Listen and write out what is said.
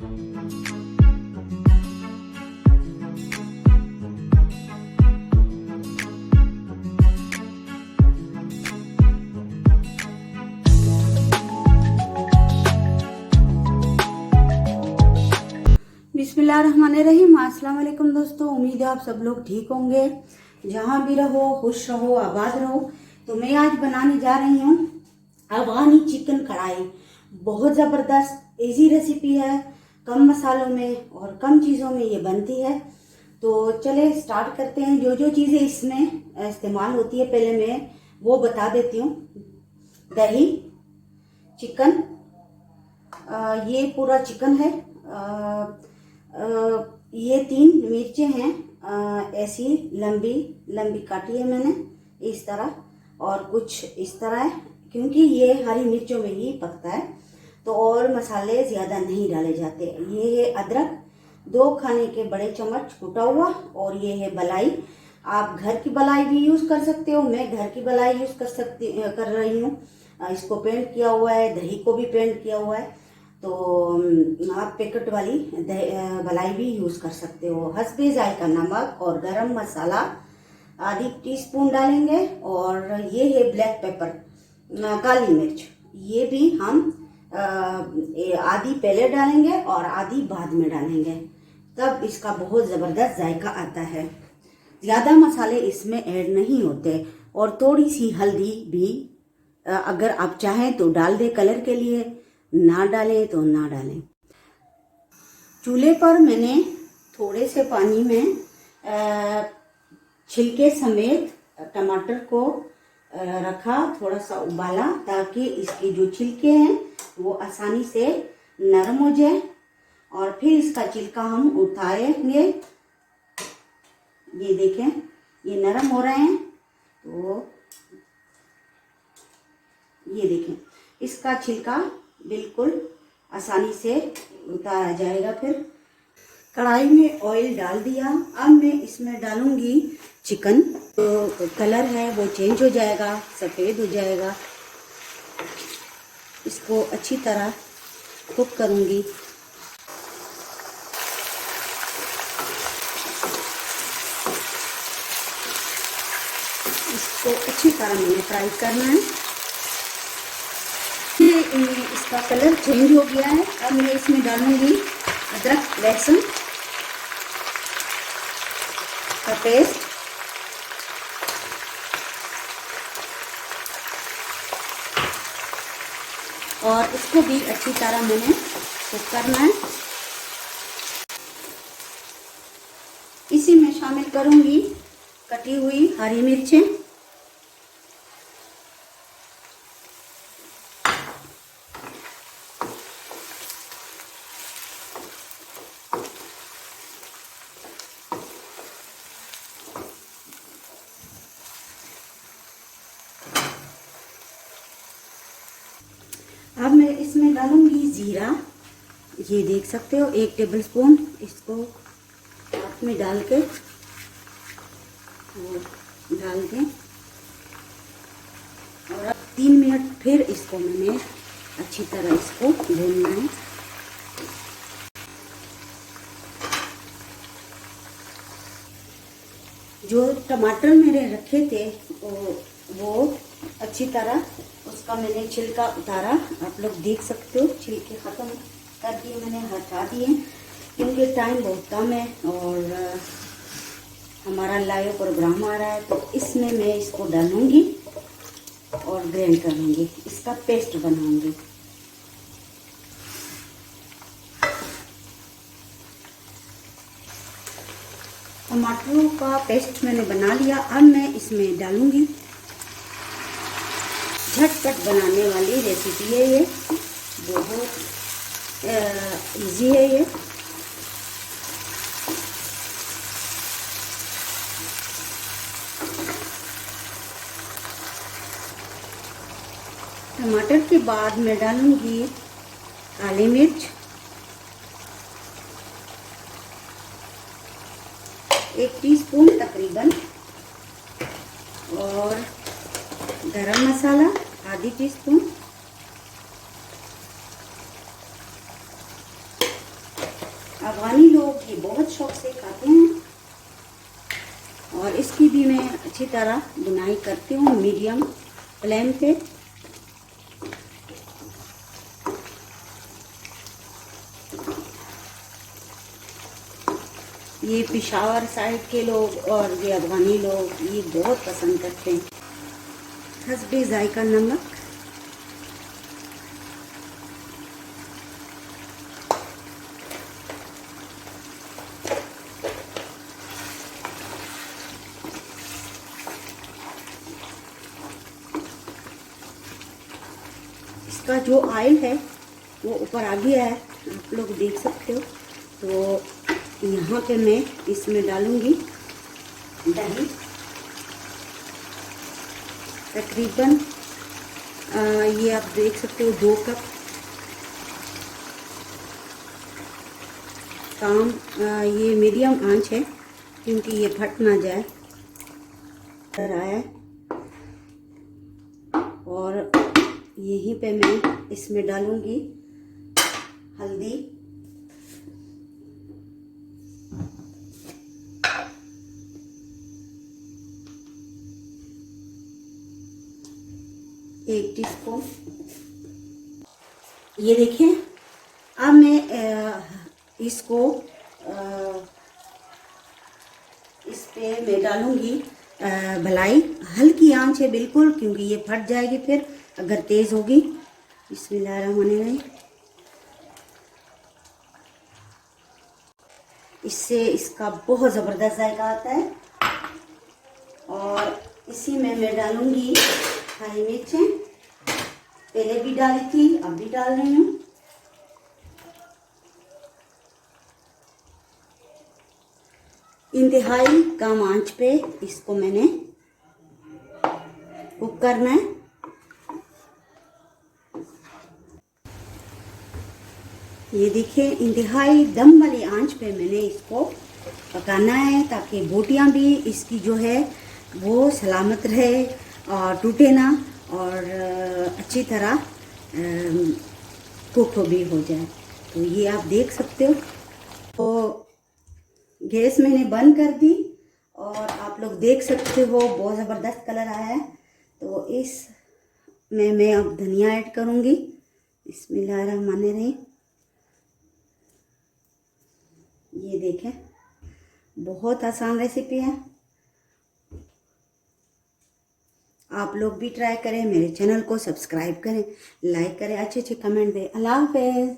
बिस्मिल्लाहिर्रहमानिर्रहीम। अस्सलाम वालेकुम दोस्तों, उम्मीद है आप सब लोग ठीक होंगे। जहाँ भी रहो खुश रहो आबाद रहो। तो मैं आज बनाने जा रही हूँ अफगानी चिकन कढ़ाई। बहुत ज़बरदस्त इजी रेसिपी है, कम मसालों में और कम चीज़ों में ये बनती है। तो चले स्टार्ट करते हैं। जो जो चीज़ें इसमें इस्तेमाल होती है पहले मैं वो बता देती हूँ। दही, चिकन, ये पूरा चिकन है। ये 3 मिर्चें हैं, ऐसी लंबी लंबी काटी है मैंने इस तरह, और कुछ इस तरह है क्योंकि ये हरी मिर्चों में ही पकता है। तो और मसाले ज़्यादा नहीं डाले जाते। ये है अदरक, 2 खाने के बड़े चम्मच कुटा हुआ, और ये है बलाई। आप घर की बलाई भी यूज़ कर सकते हो, मैं घर की बलाई यूज़ कर रही हूँ। इसको पेंट किया हुआ है, दही को भी पेंट किया हुआ है। तो आप पैकेट वाली बलाई भी यूज़ कर सकते हो। हस्बे जायका नमक और गरम मसाला आधी टीस्पून डालेंगे। और ये है ब्लैक पेपर, काली मिर्च, ये भी हम आधी पहले डालेंगे और आधी बाद में डालेंगे, तब इसका बहुत ज़बरदस्त जायका आता है। ज़्यादा मसाले इसमें ऐड नहीं होते। और थोड़ी सी हल्दी भी अगर आप चाहें तो डाल दें कलर के लिए, ना डालें तो ना डालें। चूल्हे पर मैंने थोड़े से पानी में छिलके समेत टमाटर को रखा, थोड़ा सा उबाला, ताकि इसके जो छिलके हैं वो आसानी से नरम हो जाए। और फिर इसका छिलका हम उतारेंगे। ये देखें, ये नरम हो रहे हैं। तो ये देखें, इसका छिलका बिल्कुल आसानी से उतारा जाएगा। फिर कढ़ाई में ऑयल डाल दिया। अब मैं इसमें डालूंगी चिकन। तो कलर है वो चेंज हो जाएगा, सफ़ेद हो जाएगा। इसको अच्छी तरह कुक करूंगी। इसको अच्छी तरह मैंने फ्राई करना है। इसका कलर चेंज हो गया है। अब मैं इसमें डालूंगी अदरक लहसुन का पेस्ट, और इसको भी अच्छी तरह मैंने कुक करना है। इसी में शामिल करूंगी कटी हुई हरी मिर्चें, अब मैं इसमें डालूंगी जीरा। ये देख सकते हो 1 टेबलस्पून। इसको हाथ में डाल के और अब 3 मिनट फिर इसको मैंने अच्छी तरह इसको भूनना है। जो टमाटर मेरे रखे थे वो अच्छी तरह उसका मैंने छिलका उतारा। आप लोग देख सकते हो, छिलके ख़त्म कर दिए मैंने, हटा दिए, क्योंकि टाइम बहुत कम है और हमारा लाइव प्रोग्राम आ रहा है। तो इसमें मैं इसको डालूंगी और ग्राइंड करूंगी, इसका पेस्ट बनाऊंगी। टमाटरों का पेस्ट मैंने बना लिया। अब मैं इसमें डालूंगी। झटपट बनाने वाली रेसिपी है ये, बहुत इजी है ये। टमाटर के बाद मैं डालूंगी काली मिर्च, 1 टीस्पून तकरीबन, और गरम मसाला आधी टीस्पून, अफगानी लोग ये बहुत शौक से खाते हैं और इसकी भी मैं अच्छी तरह बुनाई करती हूँ मीडियम फ्लेम पे। ये पेशावर साइड के लोग और ये अफगानी लोग ये बहुत पसंद करते हैं। हस्बे जायका नमक, इसका जो ऑयल है वो ऊपर आ गया है, आप लोग देख सकते हो। तो यहाँ पे मैं इसमें डालूंगी दही, तकरीबन ये आप देख सकते हो 2 कप। काम ये मीडियम आंच है क्योंकि ये फट ना जाए। आया है और यहीं पे मैं इसमें डालूंगी हल्दी, एक टीस्पून। ये देखिए अब मैं इसको इस पे मैं डालूंगी भलाई। हल्की आंच है बिल्कुल क्योंकि ये फट जाएगी फिर अगर तेज होगी। बिस्मिल्लाहिर्रहमानिर्रहीम। इससे इसका बहुत ज़बरदस्त जायका आता है। और इसी में मैं डालूंगी हरी मिर्चें, पहले भी डाली थी अब भी डाल रही हूँ। इंतहाई कम आंच पे इसको मैंने कुक करना है। ये देखिए इंतहाई दम वाली आंच पे मैंने इसको पकाना है ताकि बोटियां भी इसकी जो है वो सलामत रहे और टूटे ना और अच्छी तरह कुक भी हो जाए। तो ये आप देख सकते हो। तो गैस मैंने बंद कर दी और आप लोग देख सकते हो बहुत ज़बरदस्त कलर आया है। तो इस में मैं अब धनिया ऐड करूँगी। बिस्मिल्लाहिर्रहमानिर्रहीम। ये देखें बहुत आसान रेसिपी है, आप लोग भी ट्राई करें। मेरे चैनल को सब्सक्राइब करें, लाइक करें, अच्छे अच्छे कमेंट दें। अल्लाह हाफ़िज़।